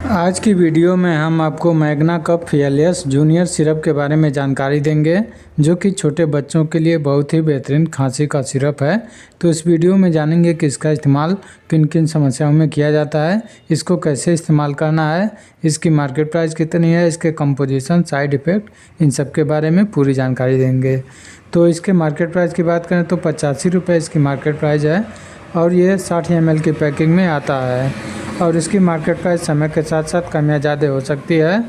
आज की वीडियो में हम आपको Magna cup fearless junior syrup के बारे में जानकारी देंगे, जो कि छोटे बच्चों के लिए बहुत ही बेहतरीन खांसी का सिरप है। तो इस वीडियो में जानेंगे कि इसका इस्तेमाल किन किन समस्याओं में किया जाता है, इसको कैसे इस्तेमाल करना है, इसकी मार्केट प्राइस कितनी है, इसके कंपोजिशन, साइड इफ़ेक्ट, इन सब के बारे में पूरी जानकारी देंगे। तो इसके मार्केट प्राइस की बात करें तो 85 रुपये इसकी मार्केट प्राइस है और ये 60 ml की पैकिंग में आता है। और इसकी मार्केट प्राइस समय के साथ साथ कम या ज़्यादा हो सकती है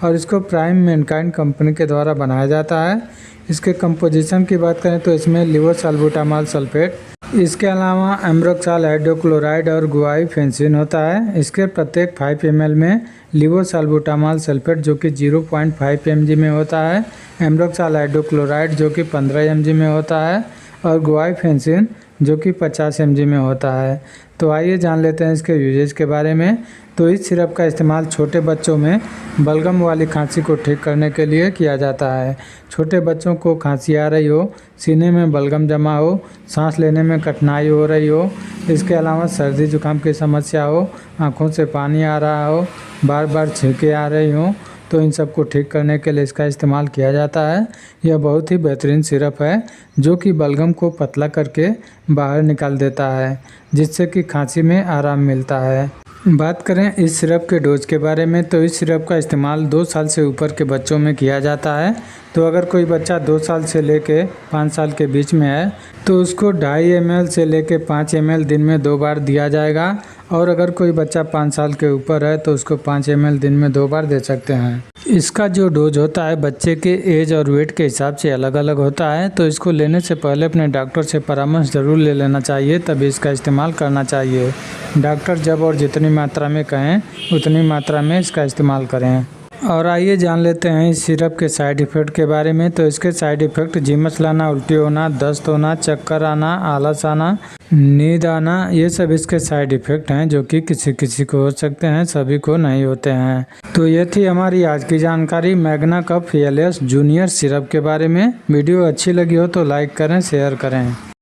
और इसको प्राइम मैनकाइंड कंपनी के द्वारा बनाया जाता है। इसके कंपोजिशन की बात करें तो इसमें लीवोसाल्बुटामॉल सल्फेट, इसके अलावा एम्ब्रोक्साल हाइड्रोक्लोराइड और गुआइफेंसिन होता है। इसके प्रत्येक 5 ml में लीवोसाल्बुटामॉल सल्फेट जो कि 0.5 mg में होता है, एम्ब्रोक्साल हाइड्रोक्लोराइड जो कि 15 mg में होता है और गुआइफेंसिन जो कि 50 mg में होता है। तो आइए जान लेते हैं इसके यूजेज के बारे में। तो इस सिरप का इस्तेमाल छोटे बच्चों में बलगम वाली खांसी को ठीक करने के लिए किया जाता है। छोटे बच्चों को खांसी आ रही हो, सीने में बलगम जमा हो, सांस लेने में कठिनाई हो रही हो, इसके अलावा सर्दी जुकाम की समस्या हो, आँखों से पानी आ रहा हो, बार बार छींकें आ रही हो, तो इन सब को ठीक करने के लिए इसका इस्तेमाल किया जाता है। यह बहुत ही बेहतरीन सिरप है जो कि बलगम को पतला करके बाहर निकाल देता है, जिससे कि खांसी में आराम मिलता है। बात करें इस सिरप के डोज के बारे में तो इस सिरप का इस्तेमाल 2 साल से ऊपर के बच्चों में किया जाता है। तो अगर कोई बच्चा 2 साल से लेके 5 साल के बीच में है तो उसको 2.5 ml से लेके 5 ml दिन में 2 बार दिया जाएगा। और अगर कोई बच्चा 5 साल के ऊपर है तो उसको 5 ml दिन में 2 बार दे सकते हैं। इसका जो डोज होता है बच्चे के एज और वेट के हिसाब से अलग अलग होता है। तो इसको लेने से पहले अपने डॉक्टर से परामर्श ज़रूर ले लेना चाहिए, तभी इसका इस्तेमाल करना चाहिए। डॉक्टर जब और जितनी मात्रा में कहें उतनी मात्रा में इसका इस्तेमाल करें। और आइए जान लेते हैं इस सिरप के साइड इफ़ेक्ट के बारे में। तो इसके साइड इफ़ेक्ट जिमस लाना, उल्टी होना, दस्त होना, चक्कर आना, आलस आना, नींद आना, ये सब इसके साइड इफ़ेक्ट हैं जो कि किसी किसी को हो सकते हैं, सभी को नहीं होते हैं। तो ये थी हमारी आज की जानकारी Magna cup fearless junior syrup के बारे में। वीडियो अच्छी लगी हो तो लाइक करें, शेयर करें।